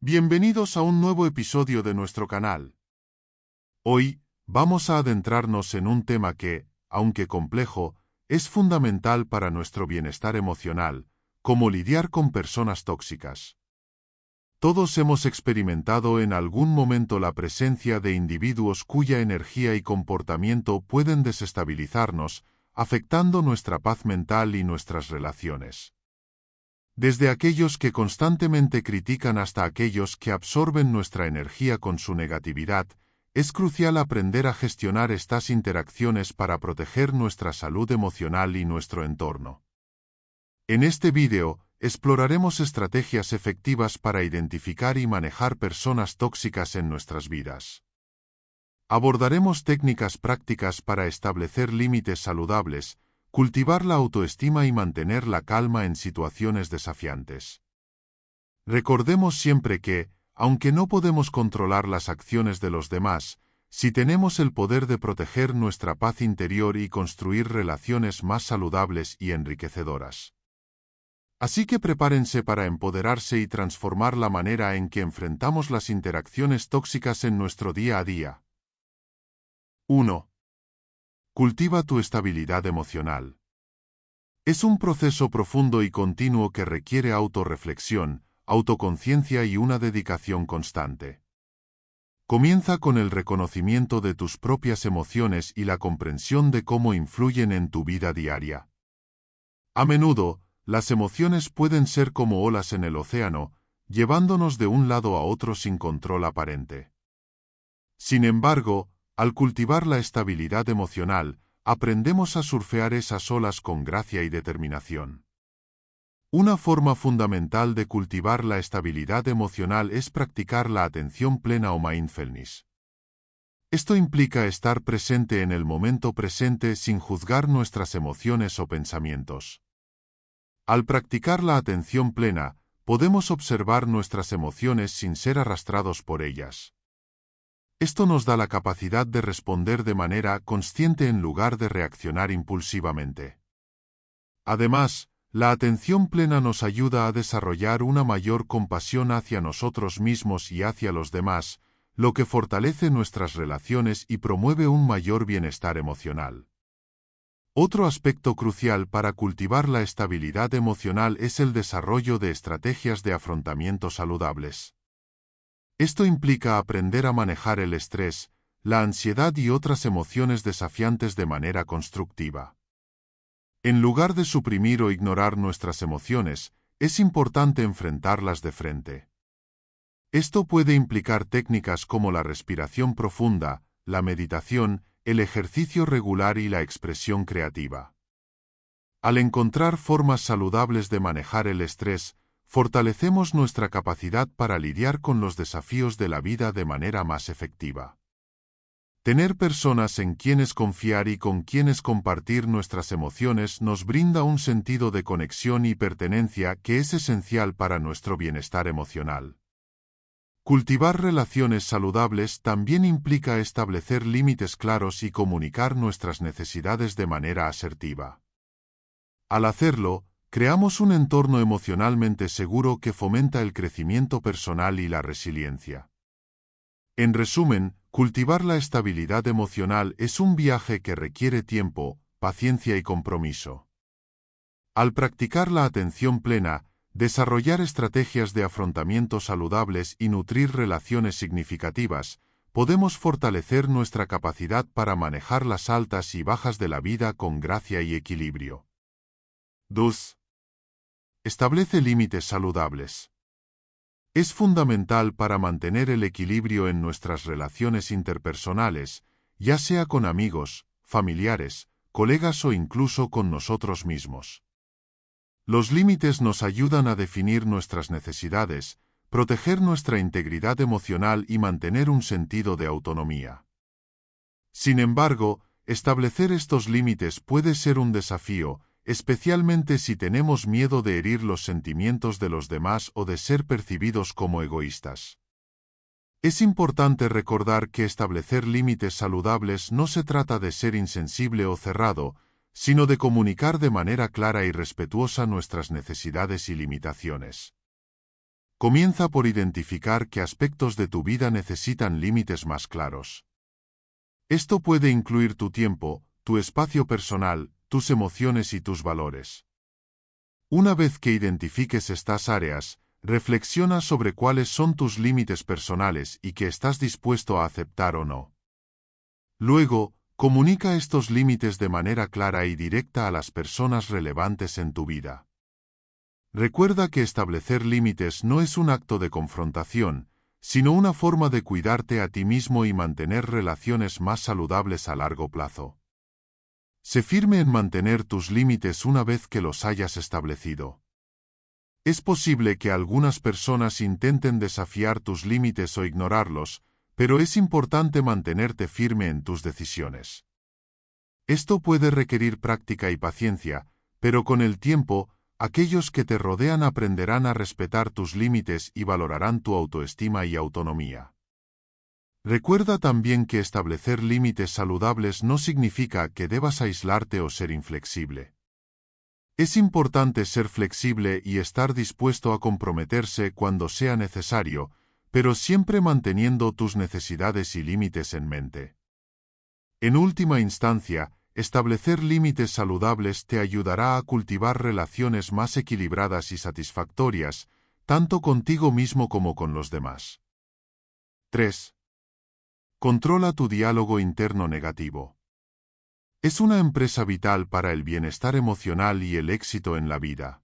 Bienvenidos a un nuevo episodio de nuestro canal. Hoy, vamos a adentrarnos en un tema que, aunque complejo, es fundamental para nuestro bienestar emocional, cómo lidiar con personas tóxicas. Todos hemos experimentado en algún momento la presencia de individuos cuya energía y comportamiento pueden desestabilizarnos, afectando nuestra paz mental y nuestras relaciones. Desde aquellos que constantemente critican hasta aquellos que absorben nuestra energía con su negatividad, es crucial aprender a gestionar estas interacciones para proteger nuestra salud emocional y nuestro entorno. En este vídeo, exploraremos estrategias efectivas para identificar y manejar personas tóxicas en nuestras vidas. Abordaremos técnicas prácticas para establecer límites saludables, cultivar la autoestima y mantener la calma en situaciones desafiantes. Recordemos siempre que, aunque no podemos controlar las acciones de los demás, sí tenemos el poder de proteger nuestra paz interior y construir relaciones más saludables y enriquecedoras. Así que prepárense para empoderarse y transformar la manera en que enfrentamos las interacciones tóxicas en nuestro día a día. 1. Cultiva tu estabilidad emocional. Es un proceso profundo y continuo que requiere autorreflexión, autoconciencia y una dedicación constante. Comienza con el reconocimiento de tus propias emociones y la comprensión de cómo influyen en tu vida diaria. A menudo, las emociones pueden ser como olas en el océano, llevándonos de un lado a otro sin control aparente. Sin embargo, al cultivar la estabilidad emocional, aprendemos a surfear esas olas con gracia y determinación. Una forma fundamental de cultivar la estabilidad emocional es practicar la atención plena o mindfulness. Esto implica estar presente en el momento presente sin juzgar nuestras emociones o pensamientos. Al practicar la atención plena, podemos observar nuestras emociones sin ser arrastrados por ellas. Esto nos da la capacidad de responder de manera consciente en lugar de reaccionar impulsivamente. Además, la atención plena nos ayuda a desarrollar una mayor compasión hacia nosotros mismos y hacia los demás, lo que fortalece nuestras relaciones y promueve un mayor bienestar emocional. Otro aspecto crucial para cultivar la estabilidad emocional es el desarrollo de estrategias de afrontamiento saludables. Esto implica aprender a manejar el estrés, la ansiedad y otras emociones desafiantes de manera constructiva. En lugar de suprimir o ignorar nuestras emociones, es importante enfrentarlas de frente. Esto puede implicar técnicas como la respiración profunda, la meditación, el ejercicio regular y la expresión creativa. Al encontrar formas saludables de manejar el estrés, fortalecemos nuestra capacidad para lidiar con los desafíos de la vida de manera más efectiva. Tener personas en quienes confiar y con quienes compartir nuestras emociones nos brinda un sentido de conexión y pertenencia que es esencial para nuestro bienestar emocional. Cultivar relaciones saludables también implica establecer límites claros y comunicar nuestras necesidades de manera asertiva. Al hacerlo, creamos un entorno emocionalmente seguro que fomenta el crecimiento personal y la resiliencia. En resumen, cultivar la estabilidad emocional es un viaje que requiere tiempo, paciencia y compromiso. Al practicar la atención plena, desarrollar estrategias de afrontamiento saludables y nutrir relaciones significativas, podemos fortalecer nuestra capacidad para manejar las altas y bajas de la vida con gracia y equilibrio. 2. Establece límites saludables. Es fundamental para mantener el equilibrio en nuestras relaciones interpersonales, ya sea con amigos, familiares, colegas o incluso con nosotros mismos. Los límites nos ayudan a definir nuestras necesidades, proteger nuestra integridad emocional y mantener un sentido de autonomía. Sin embargo, establecer estos límites puede ser un desafío, especialmente si tenemos miedo de herir los sentimientos de los demás o de ser percibidos como egoístas. Es importante recordar que establecer límites saludables no se trata de ser insensible o cerrado, sino de comunicar de manera clara y respetuosa nuestras necesidades y limitaciones. comienza por identificar qué aspectos de tu vida necesitan límites más claros. Esto puede incluir tu tiempo, tu espacio personal, tus emociones y tus valores. Una vez que identifiques estas áreas, reflexiona sobre cuáles son tus límites personales y qué estás dispuesto a aceptar o no. Luego, comunica estos límites de manera clara y directa a las personas relevantes en tu vida. Recuerda que establecer límites no es un acto de confrontación, sino una forma de cuidarte a ti mismo y mantener relaciones más saludables a largo plazo. Sé firme en mantener tus límites una vez que los hayas establecido. Es posible que algunas personas intenten desafiar tus límites o ignorarlos, pero es importante mantenerte firme en tus decisiones. Esto puede requerir práctica y paciencia, pero con el tiempo, aquellos que te rodean aprenderán a respetar tus límites y valorarán tu autoestima y autonomía. Recuerda también que establecer límites saludables no significa que debas aislarte o ser inflexible. Es importante ser flexible y estar dispuesto a comprometerse cuando sea necesario, pero siempre manteniendo tus necesidades y límites en mente. En última instancia, establecer límites saludables te ayudará a cultivar relaciones más equilibradas y satisfactorias, tanto contigo mismo como con los demás. 3. Controla tu diálogo interno negativo. Es una empresa vital para el bienestar emocional y el éxito en la vida.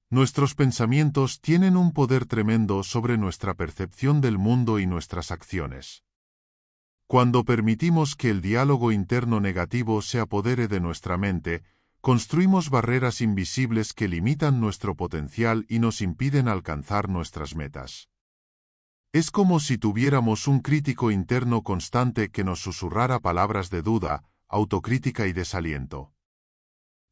Nuestros pensamientos tienen un poder tremendo sobre nuestra percepción del mundo y nuestras acciones. Cuando permitimos que el diálogo interno negativo se apodere de nuestra mente, construimos barreras invisibles que limitan nuestro potencial y nos impiden alcanzar nuestras metas. Es como si tuviéramos un crítico interno constante que nos susurrara palabras de duda, autocrítica y desaliento.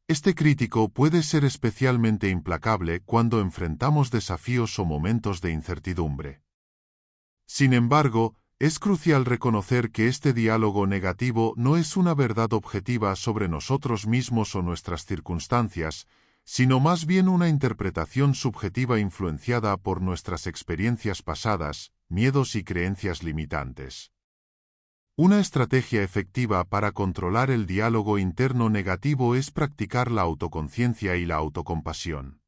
Este crítico puede ser especialmente implacable cuando enfrentamos desafíos o momentos de incertidumbre. Sin embargo, es crucial reconocer que este diálogo negativo no es una verdad objetiva sobre nosotros mismos o nuestras circunstancias, sino más bien una interpretación subjetiva influenciada por nuestras experiencias pasadas, miedos y creencias limitantes. Una estrategia efectiva para controlar el diálogo interno negativo es practicar la autoconciencia y la autocompasión.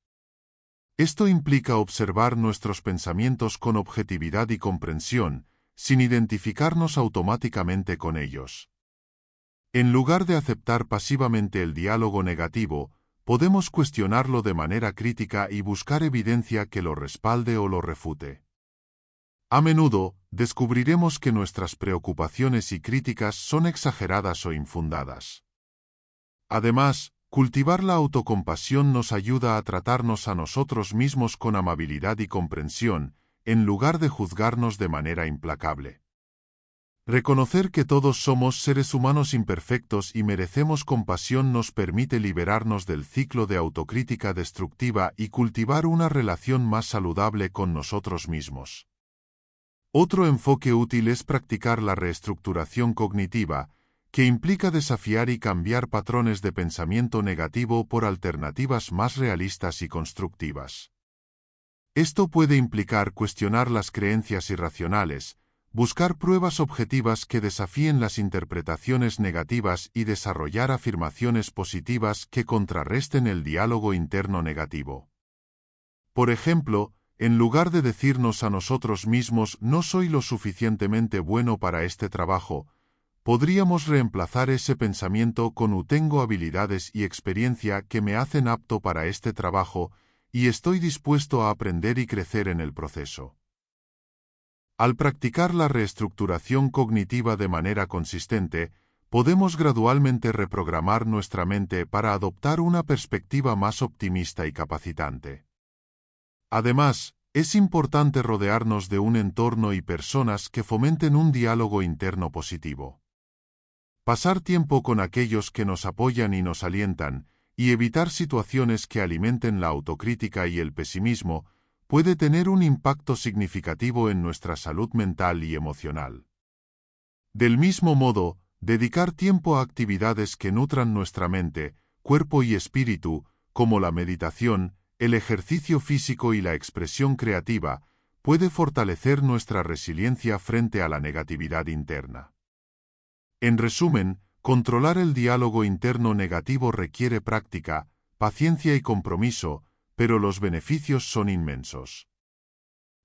Esto implica observar nuestros pensamientos con objetividad y comprensión, sin identificarnos automáticamente con ellos. En lugar de aceptar pasivamente el diálogo negativo, podemos cuestionarlo de manera crítica y buscar evidencia que lo respalde o lo refute. A menudo, descubriremos que nuestras preocupaciones y críticas son exageradas o infundadas. Además, cultivar la autocompasión nos ayuda a tratarnos a nosotros mismos con amabilidad y comprensión, en lugar de juzgarnos de manera implacable. Reconocer que todos somos seres humanos imperfectos y merecemos compasión nos permite liberarnos del ciclo de autocrítica destructiva y cultivar una relación más saludable con nosotros mismos. Otro enfoque útil es practicar la reestructuración cognitiva, que implica desafiar y cambiar patrones de pensamiento negativo por alternativas más realistas y constructivas. Esto puede implicar cuestionar las creencias irracionales, buscar pruebas objetivas que desafíen las interpretaciones negativas y desarrollar afirmaciones positivas que contrarresten el diálogo interno negativo. Por ejemplo, en lugar de decirnos a nosotros mismos "no soy lo suficientemente bueno para este trabajo", podríamos reemplazar ese pensamiento con "tengo habilidades y experiencia que me hacen apto para este trabajo y estoy dispuesto a aprender y crecer en el proceso". Al practicar la reestructuración cognitiva de manera consistente, podemos gradualmente reprogramar nuestra mente para adoptar una perspectiva más optimista y capacitante. Además, es importante rodearnos de un entorno y personas que fomenten un diálogo interno positivo. Pasar tiempo con aquellos que nos apoyan y nos alientan, y evitar situaciones que alimenten la autocrítica y el pesimismo, puede tener un impacto significativo en nuestra salud mental y emocional. Del mismo modo, dedicar tiempo a actividades que nutran nuestra mente, cuerpo y espíritu, como la meditación, el ejercicio físico y la expresión creativa puede fortalecer nuestra resiliencia frente a la negatividad interna. En resumen, controlar el diálogo interno negativo requiere práctica, paciencia y compromiso, pero los beneficios son inmensos.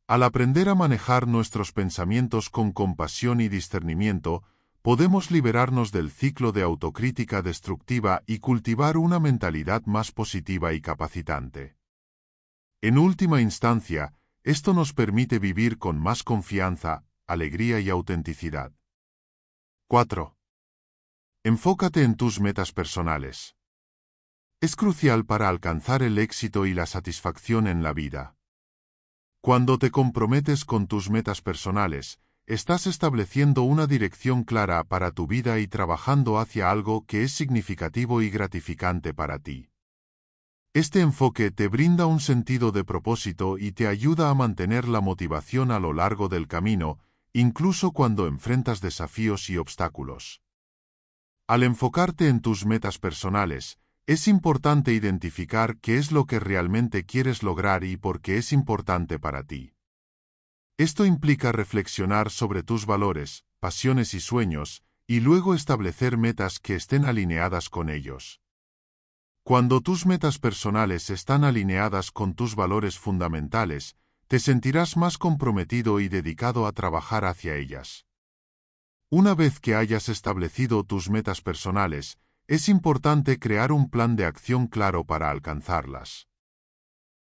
Al aprender a manejar nuestros pensamientos con compasión y discernimiento, podemos liberarnos del ciclo de autocrítica destructiva y cultivar una mentalidad más positiva y capacitante. En última instancia, esto nos permite vivir con más confianza, alegría y autenticidad. 4. Enfócate en tus metas personales. Es crucial para alcanzar el éxito y la satisfacción en la vida. Cuando te comprometes con tus metas personales, estás estableciendo una dirección clara para tu vida y trabajando hacia algo que es significativo y gratificante para ti. Este enfoque te brinda un sentido de propósito y te ayuda a mantener la motivación a lo largo del camino, incluso cuando enfrentas desafíos y obstáculos. Al enfocarte en tus metas personales, es importante identificar qué es lo que realmente quieres lograr y por qué es importante para ti. Esto implica reflexionar sobre tus valores, pasiones y sueños, y luego establecer metas que estén alineadas con ellos. Cuando tus metas personales están alineadas con tus valores fundamentales, te sentirás más comprometido y dedicado a trabajar hacia ellas. Una vez que hayas establecido tus metas personales, es importante crear un plan de acción claro para alcanzarlas.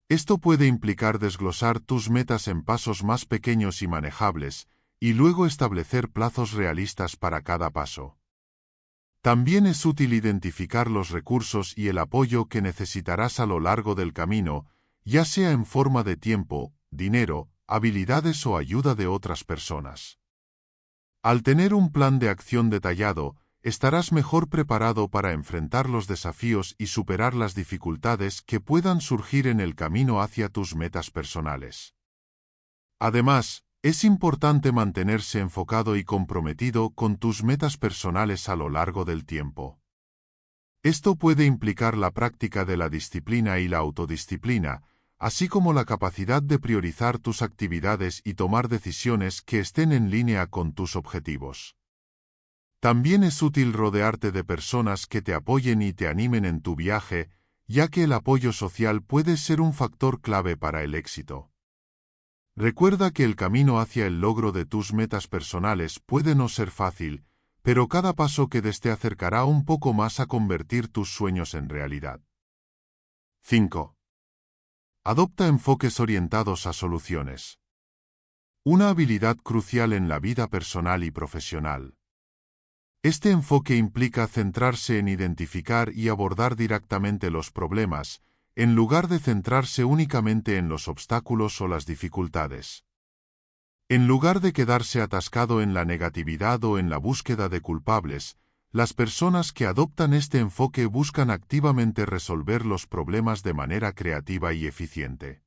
Esto puede implicar desglosar tus metas en pasos más pequeños y manejables, y luego establecer plazos realistas para cada paso. También es útil identificar los recursos y el apoyo que necesitarás a lo largo del camino, ya sea en forma de tiempo, dinero, habilidades o ayuda de otras personas. Al tener un plan de acción detallado, estarás mejor preparado para enfrentar los desafíos y superar las dificultades que puedan surgir en el camino hacia tus metas personales. Además, es importante mantenerse enfocado y comprometido con tus metas personales a lo largo del tiempo. Esto puede implicar la práctica de la disciplina y la autodisciplina, así como la capacidad de priorizar tus actividades y tomar decisiones que estén en línea con tus objetivos. También es útil rodearte de personas que te apoyen y te animen en tu viaje, ya que el apoyo social puede ser un factor clave para el éxito. Recuerda que el camino hacia el logro de tus metas personales puede no ser fácil, pero cada paso que des te acercará un poco más a convertir tus sueños en realidad. 5. Adopta enfoques orientados a soluciones. Una habilidad crucial en la vida personal y profesional. Este enfoque implica centrarse en identificar y abordar directamente los problemas, en lugar de centrarse únicamente en los obstáculos o las dificultades. En lugar de quedarse atascado en la negatividad o en la búsqueda de culpables, las personas que adoptan este enfoque buscan activamente resolver los problemas de manera creativa y eficiente.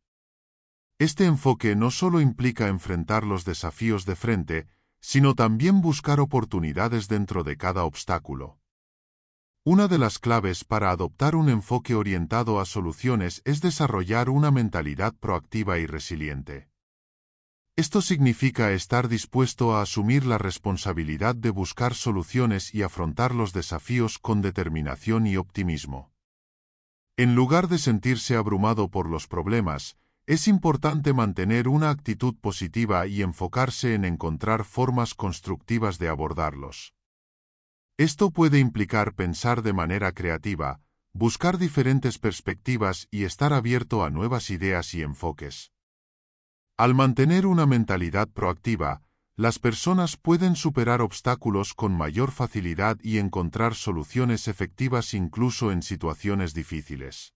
Este enfoque no solo implica enfrentar los desafíos de frente, sino también buscar oportunidades dentro de cada obstáculo. Una de las claves para adoptar un enfoque orientado a soluciones es desarrollar una mentalidad proactiva y resiliente. Esto significa estar dispuesto a asumir la responsabilidad de buscar soluciones y afrontar los desafíos con determinación y optimismo. En lugar de sentirse abrumado por los problemas, es importante mantener una actitud positiva y enfocarse en encontrar formas constructivas de abordarlos. Esto puede implicar pensar de manera creativa, buscar diferentes perspectivas y estar abierto a nuevas ideas y enfoques. Al mantener una mentalidad proactiva, las personas pueden superar obstáculos con mayor facilidad y encontrar soluciones efectivas incluso en situaciones difíciles.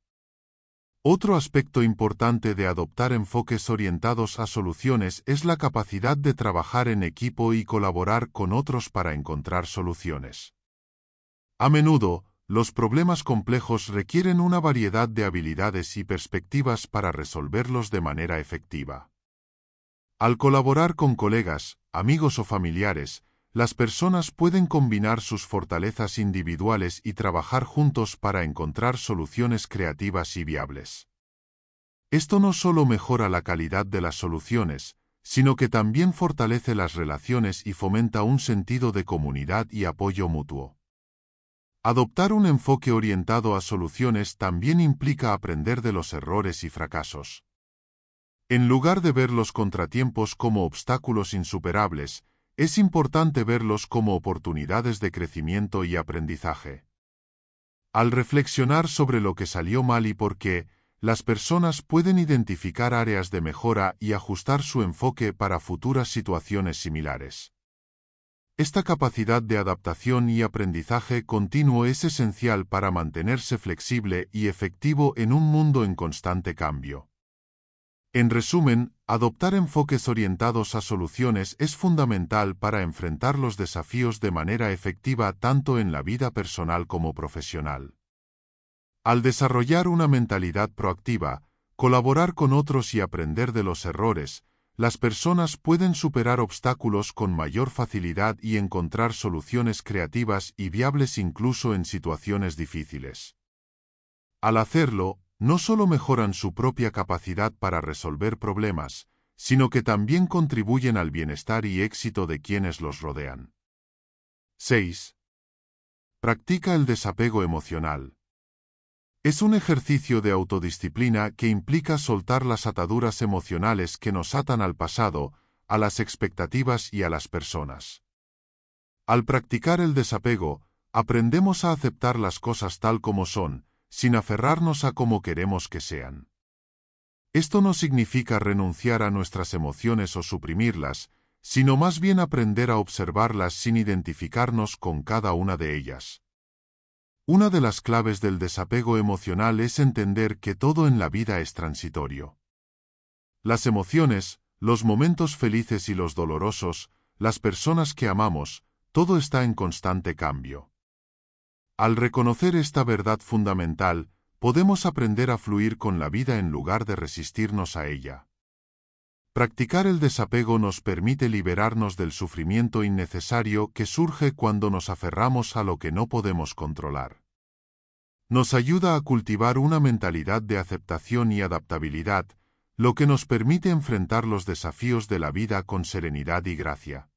Otro aspecto importante de adoptar enfoques orientados a soluciones es la capacidad de trabajar en equipo y colaborar con otros para encontrar soluciones. A menudo, los problemas complejos requieren una variedad de habilidades y perspectivas para resolverlos de manera efectiva. Al colaborar con colegas, amigos o familiares, las personas pueden combinar sus fortalezas individuales y trabajar juntos para encontrar soluciones creativas y viables. Esto no solo mejora la calidad de las soluciones, sino que también fortalece las relaciones y fomenta un sentido de comunidad y apoyo mutuo. Adoptar un enfoque orientado a soluciones también implica aprender de los errores y fracasos. En lugar de ver los contratiempos como obstáculos insuperables, es importante verlos como oportunidades de crecimiento y aprendizaje. Al reflexionar sobre lo que salió mal y por qué, las personas pueden identificar áreas de mejora y ajustar su enfoque para futuras situaciones similares. Esta capacidad de adaptación y aprendizaje continuo es esencial para mantenerse flexible y efectivo en un mundo en constante cambio. En resumen, adoptar enfoques orientados a soluciones es fundamental para enfrentar los desafíos de manera efectiva tanto en la vida personal como profesional. Al desarrollar una mentalidad proactiva, colaborar con otros y aprender de los errores, las personas pueden superar obstáculos con mayor facilidad y encontrar soluciones creativas y viables incluso en situaciones difíciles. Al hacerlo, no solo mejoran su propia capacidad para resolver problemas, sino que también contribuyen al bienestar y éxito de quienes los rodean. 6. Practica el desapego emocional. Es un ejercicio de autodisciplina que implica soltar las ataduras emocionales que nos atan al pasado, a las expectativas y a las personas. Al practicar el desapego, aprendemos a aceptar las cosas tal como son, sin aferrarnos a cómo queremos que sean. Esto no significa renunciar a nuestras emociones o suprimirlas, sino más bien aprender a observarlas sin identificarnos con cada una de ellas. Una de las claves del desapego emocional es entender que todo en la vida es transitorio. Las emociones, los momentos felices y los dolorosos, las personas que amamos, todo está en constante cambio. Al reconocer esta verdad fundamental, podemos aprender a fluir con la vida en lugar de resistirnos a ella. Practicar el desapego nos permite liberarnos del sufrimiento innecesario que surge cuando nos aferramos a lo que no podemos controlar. Nos ayuda a cultivar una mentalidad de aceptación y adaptabilidad, lo que nos permite enfrentar los desafíos de la vida con serenidad y gracia.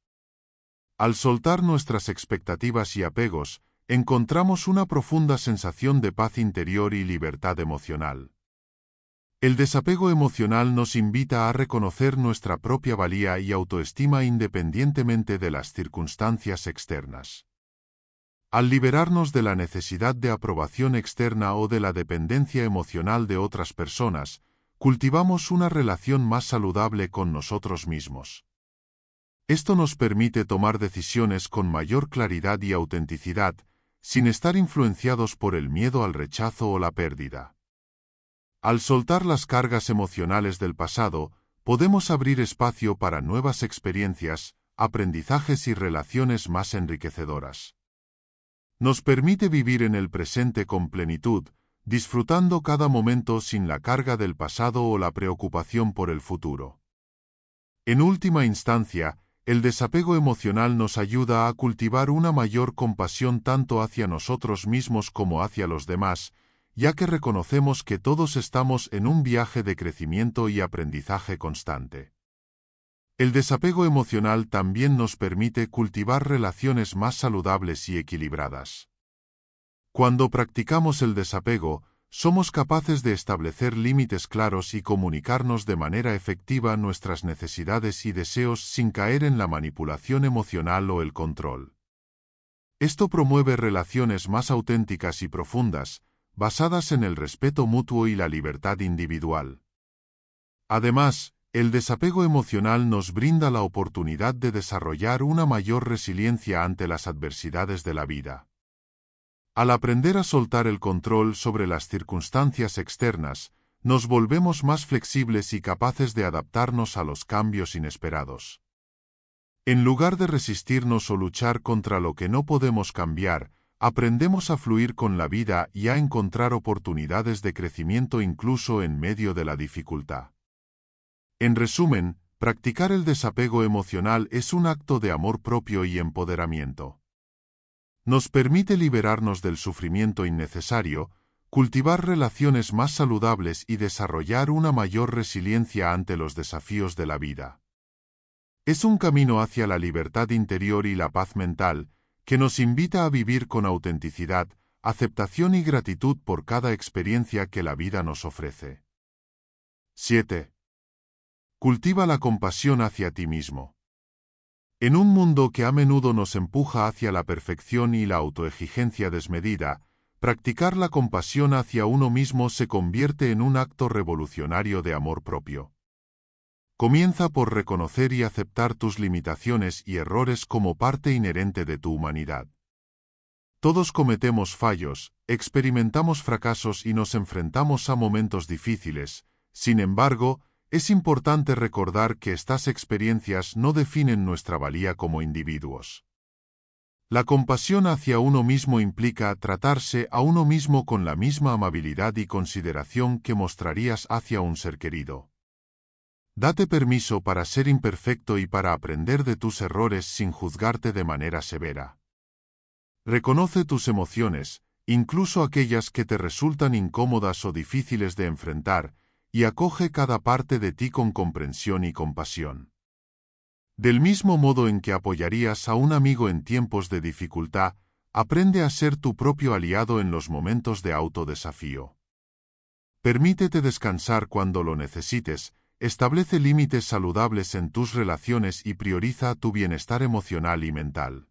Al soltar nuestras expectativas y apegos, encontramos una profunda sensación de paz interior y libertad emocional. El desapego emocional nos invita a reconocer nuestra propia valía y autoestima independientemente de las circunstancias externas. Al liberarnos de la necesidad de aprobación externa o de la dependencia emocional de otras personas, cultivamos una relación más saludable con nosotros mismos. Esto nos permite tomar decisiones con mayor claridad y autenticidad, sin estar influenciados por el miedo al rechazo o la pérdida. Al soltar las cargas emocionales del pasado, podemos abrir espacio para nuevas experiencias, aprendizajes y relaciones más enriquecedoras. Nos permite vivir en el presente con plenitud, disfrutando cada momento sin la carga del pasado o la preocupación por el futuro. En última instancia, el desapego emocional nos ayuda a cultivar una mayor compasión tanto hacia nosotros mismos como hacia los demás, ya que reconocemos que todos estamos en un viaje de crecimiento y aprendizaje constante. El desapego emocional también nos permite cultivar relaciones más saludables y equilibradas. Cuando practicamos el desapego, somos capaces de establecer límites claros y comunicarnos de manera efectiva nuestras necesidades y deseos sin caer en la manipulación emocional o el control. Esto promueve relaciones más auténticas y profundas, basadas en el respeto mutuo y la libertad individual. Además, el desapego emocional nos brinda la oportunidad de desarrollar una mayor resiliencia ante las adversidades de la vida. Al aprender a soltar el control sobre las circunstancias externas, nos volvemos más flexibles y capaces de adaptarnos a los cambios inesperados. En lugar de resistirnos o luchar contra lo que no podemos cambiar, aprendemos a fluir con la vida y a encontrar oportunidades de crecimiento incluso en medio de la dificultad. En resumen, practicar el desapego emocional es un acto de amor propio y empoderamiento. Nos permite liberarnos del sufrimiento innecesario, cultivar relaciones más saludables y desarrollar una mayor resiliencia ante los desafíos de la vida. Es un camino hacia la libertad interior y la paz mental, que nos invita a vivir con autenticidad, aceptación y gratitud por cada experiencia que la vida nos ofrece. 7. Cultiva la compasión hacia ti mismo. En un mundo que a menudo nos empuja hacia la perfección y la autoexigencia desmedida, practicar la compasión hacia uno mismo se convierte en un acto revolucionario de amor propio. Comienza por reconocer y aceptar tus limitaciones y errores como parte inherente de tu humanidad. Todos cometemos fallos, experimentamos fracasos y nos enfrentamos a momentos difíciles. Sin embargo, es importante recordar que estas experiencias no definen nuestra valía como individuos. La compasión hacia uno mismo implica tratarse a uno mismo con la misma amabilidad y consideración que mostrarías hacia un ser querido. Date permiso para ser imperfecto y para aprender de tus errores sin juzgarte de manera severa. Reconoce tus emociones, incluso aquellas que te resultan incómodas o difíciles de enfrentar, y acoge cada parte de ti con comprensión y compasión. Del mismo modo en que apoyarías a un amigo en tiempos de dificultad, aprende a ser tu propio aliado en los momentos de autodesafío. Permítete descansar cuando lo necesites, establece límites saludables en tus relaciones y prioriza tu bienestar emocional y mental.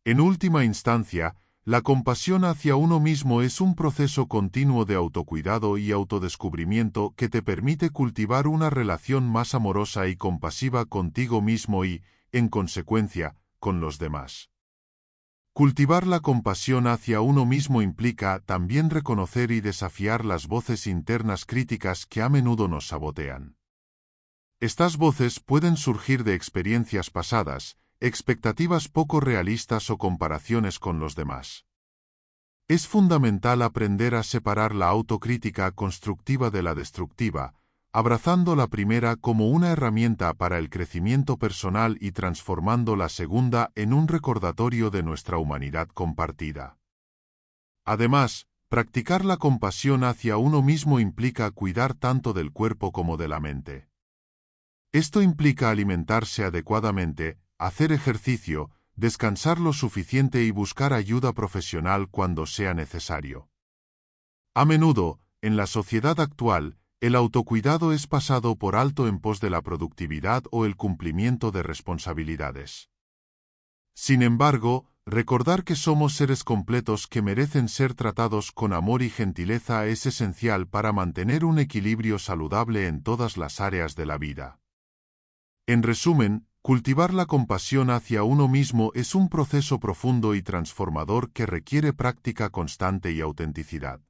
En última instancia, la compasión hacia uno mismo es un proceso continuo de autocuidado y autodescubrimiento que te permite cultivar una relación más amorosa y compasiva contigo mismo y, en consecuencia, con los demás. Cultivar la compasión hacia uno mismo implica también reconocer y desafiar las voces internas críticas que a menudo nos sabotean. Estas voces pueden surgir de experiencias pasadas, expectativas poco realistas o comparaciones con los demás. Es fundamental aprender a separar la autocrítica constructiva de la destructiva, abrazando la primera como una herramienta para el crecimiento personal y transformando la segunda en un recordatorio de nuestra humanidad compartida. Además, practicar la compasión hacia uno mismo implica cuidar tanto del cuerpo como de la mente. Esto implica alimentarse adecuadamente, hacer ejercicio, descansar lo suficiente y buscar ayuda profesional cuando sea necesario. A menudo, en la sociedad actual, el autocuidado es pasado por alto en pos de la productividad o el cumplimiento de responsabilidades. Sin embargo, recordar que somos seres completos que merecen ser tratados con amor y gentileza es esencial para mantener un equilibrio saludable en todas las áreas de la vida. En resumen, cultivar la compasión hacia uno mismo es un proceso profundo y transformador que requiere práctica constante y autenticidad.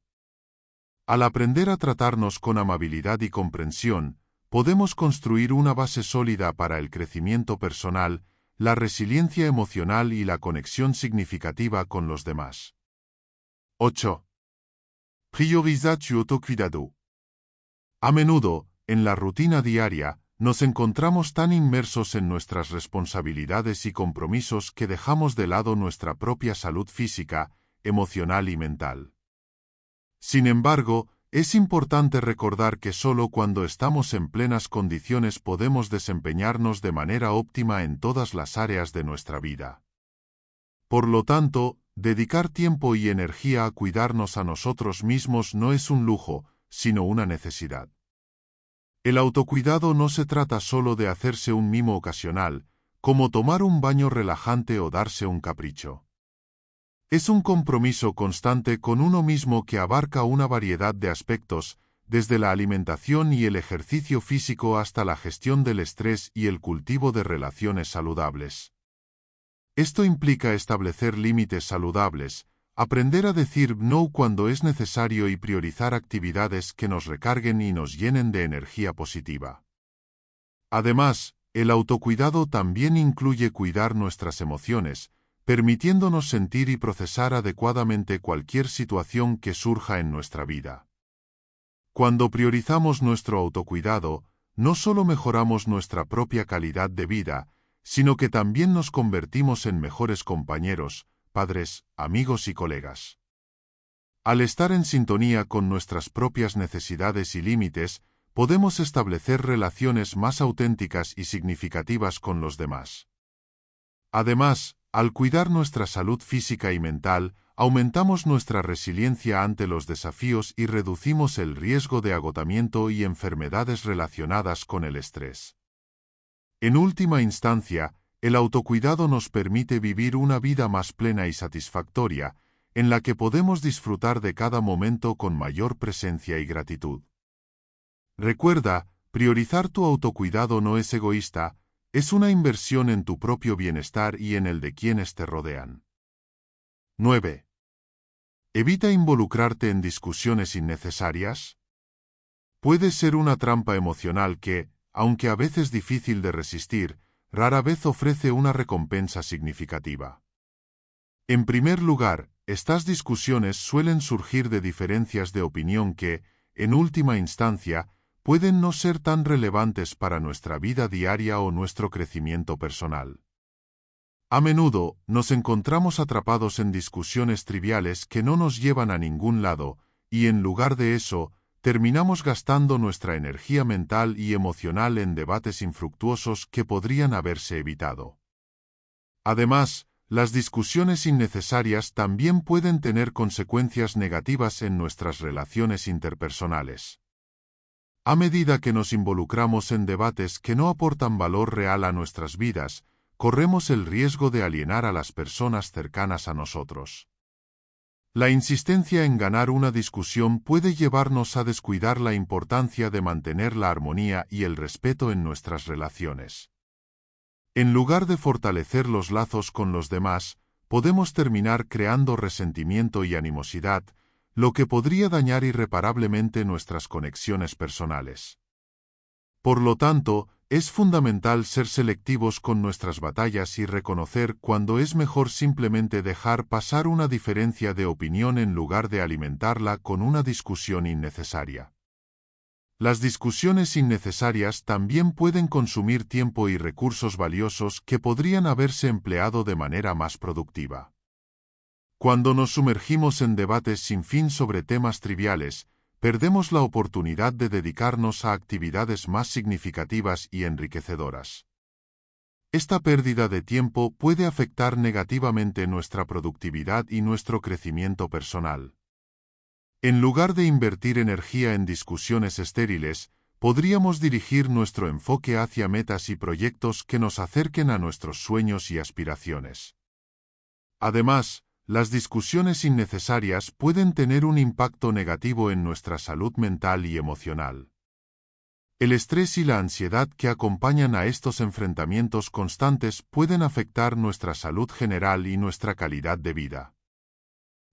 Al aprender a tratarnos con amabilidad y comprensión, podemos construir una base sólida para el crecimiento personal, la resiliencia emocional y la conexión significativa con los demás. 8. Prioriza tu autocuidado. A menudo, en la rutina diaria, nos encontramos tan inmersos en nuestras responsabilidades y compromisos que dejamos de lado nuestra propia salud física, emocional y mental. Sin embargo, es importante recordar que solo cuando estamos en plenas condiciones podemos desempeñarnos de manera óptima en todas las áreas de nuestra vida. Por lo tanto, dedicar tiempo y energía a cuidarnos a nosotros mismos no es un lujo, sino una necesidad. El autocuidado no se trata solo de hacerse un mimo ocasional, como tomar un baño relajante o darse un capricho. Es un compromiso constante con uno mismo que abarca una variedad de aspectos, desde la alimentación y el ejercicio físico hasta la gestión del estrés y el cultivo de relaciones saludables. Esto implica establecer límites saludables, aprender a decir no cuando es necesario y priorizar actividades que nos recarguen y nos llenen de energía positiva. Además, el autocuidado también incluye cuidar nuestras emociones, permitiéndonos sentir y procesar adecuadamente cualquier situación que surja en nuestra vida. Cuando priorizamos nuestro autocuidado, no solo mejoramos nuestra propia calidad de vida, sino que también nos convertimos en mejores compañeros, padres, amigos y colegas. Al estar en sintonía con nuestras propias necesidades y límites, podemos establecer relaciones más auténticas y significativas con los demás. Además, al cuidar nuestra salud física y mental, aumentamos nuestra resiliencia ante los desafíos y reducimos el riesgo de agotamiento y enfermedades relacionadas con el estrés. En última instancia, el autocuidado nos permite vivir una vida más plena y satisfactoria, en la que podemos disfrutar de cada momento con mayor presencia y gratitud. Recuerda, priorizar tu autocuidado no es egoísta, es una inversión en tu propio bienestar y en el de quienes te rodean. 9. Evita involucrarte en discusiones innecesarias. Puede ser una trampa emocional que, aunque a veces difícil de resistir, rara vez ofrece una recompensa significativa. En primer lugar, estas discusiones suelen surgir de diferencias de opinión que, en última instancia, pueden no ser tan relevantes para nuestra vida diaria o nuestro crecimiento personal. A menudo, nos encontramos atrapados en discusiones triviales que no nos llevan a ningún lado, y en lugar de eso, terminamos gastando nuestra energía mental y emocional en debates infructuosos que podrían haberse evitado. Además, las discusiones innecesarias también pueden tener consecuencias negativas en nuestras relaciones interpersonales. A medida que nos involucramos en debates que no aportan valor real a nuestras vidas, corremos el riesgo de alienar a las personas cercanas a nosotros. La insistencia en ganar una discusión puede llevarnos a descuidar la importancia de mantener la armonía y el respeto en nuestras relaciones. En lugar de fortalecer los lazos con los demás, podemos terminar creando resentimiento y animosidad, lo que podría dañar irreparablemente nuestras conexiones personales. Por lo tanto, es fundamental ser selectivos con nuestras batallas y reconocer cuando es mejor simplemente dejar pasar una diferencia de opinión en lugar de alimentarla con una discusión innecesaria. Las discusiones innecesarias también pueden consumir tiempo y recursos valiosos que podrían haberse empleado de manera más productiva. Cuando nos sumergimos en debates sin fin sobre temas triviales, perdemos la oportunidad de dedicarnos a actividades más significativas y enriquecedoras. Esta pérdida de tiempo puede afectar negativamente nuestra productividad y nuestro crecimiento personal. En lugar de invertir energía en discusiones estériles, podríamos dirigir nuestro enfoque hacia metas y proyectos que nos acerquen a nuestros sueños y aspiraciones. Además, las discusiones innecesarias pueden tener un impacto negativo en nuestra salud mental y emocional. El estrés y la ansiedad que acompañan a estos enfrentamientos constantes pueden afectar nuestra salud general y nuestra calidad de vida.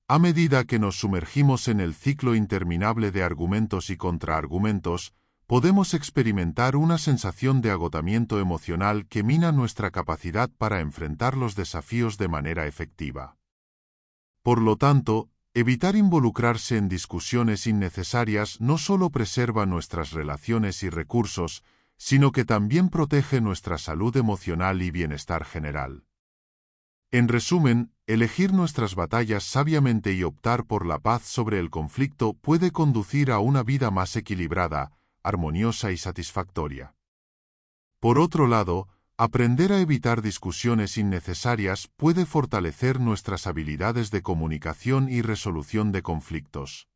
A medida que nos sumergimos en el ciclo interminable de argumentos y contraargumentos, podemos experimentar una sensación de agotamiento emocional que mina nuestra capacidad para enfrentar los desafíos de manera efectiva. Por lo tanto, evitar involucrarse en discusiones innecesarias no solo preserva nuestras relaciones y recursos, sino que también protege nuestra salud emocional y bienestar general. En resumen, elegir nuestras batallas sabiamente y optar por la paz sobre el conflicto puede conducir a una vida más equilibrada, armoniosa y satisfactoria. Por otro lado, aprender a evitar discusiones innecesarias puede fortalecer nuestras habilidades de comunicación y resolución de conflictos.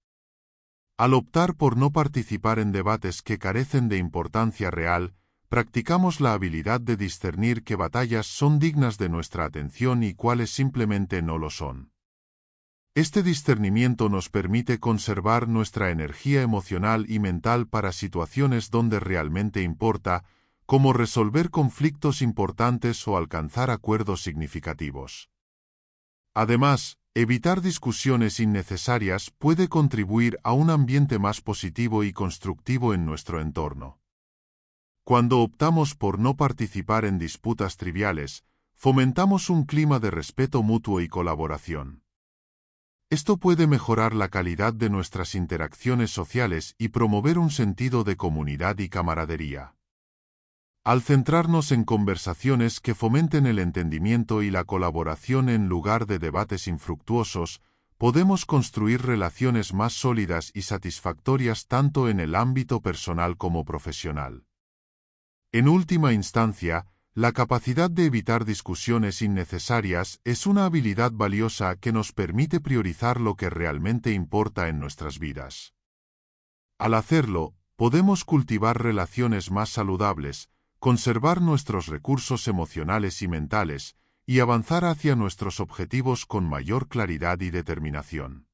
Al optar por no participar en debates que carecen de importancia real, practicamos la habilidad de discernir qué batallas son dignas de nuestra atención y cuáles simplemente no lo son. Este discernimiento nos permite conservar nuestra energía emocional y mental para situaciones donde realmente importa, como resolver conflictos importantes o alcanzar acuerdos significativos. Además, evitar discusiones innecesarias puede contribuir a un ambiente más positivo y constructivo en nuestro entorno. Cuando optamos por no participar en disputas triviales, fomentamos un clima de respeto mutuo y colaboración. Esto puede mejorar la calidad de nuestras interacciones sociales y promover un sentido de comunidad y camaradería. Al centrarnos en conversaciones que fomenten el entendimiento y la colaboración en lugar de debates infructuosos, podemos construir relaciones más sólidas y satisfactorias tanto en el ámbito personal como profesional. En última instancia, la capacidad de evitar discusiones innecesarias es una habilidad valiosa que nos permite priorizar lo que realmente importa en nuestras vidas. Al hacerlo, podemos cultivar relaciones más saludables, conservar nuestros recursos emocionales y mentales, y avanzar hacia nuestros objetivos con mayor claridad y determinación.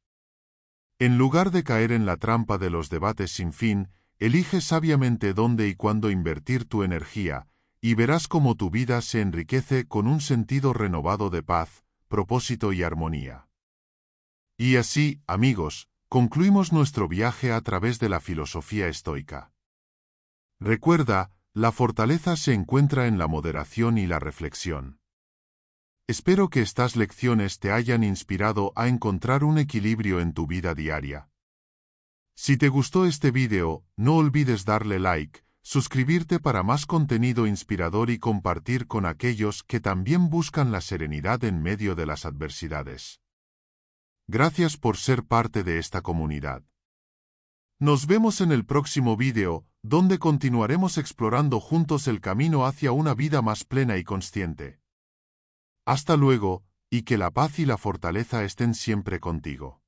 En lugar de caer en la trampa de los debates sin fin, elige sabiamente dónde y cuándo invertir tu energía, y verás cómo tu vida se enriquece con un sentido renovado de paz, propósito y armonía. Y así, amigos, concluimos nuestro viaje a través de la filosofía estoica. Recuerda, la fortaleza se encuentra en la moderación y la reflexión. Espero que estas lecciones te hayan inspirado a encontrar un equilibrio en tu vida diaria. Si te gustó este vídeo, no olvides darle like, suscribirte para más contenido inspirador y compartir con aquellos que también buscan la serenidad en medio de las adversidades. Gracias por ser parte de esta comunidad. Nos vemos en el próximo vídeo, donde continuaremos explorando juntos el camino hacia una vida más plena y consciente. Hasta luego, y que la paz y la fortaleza estén siempre contigo.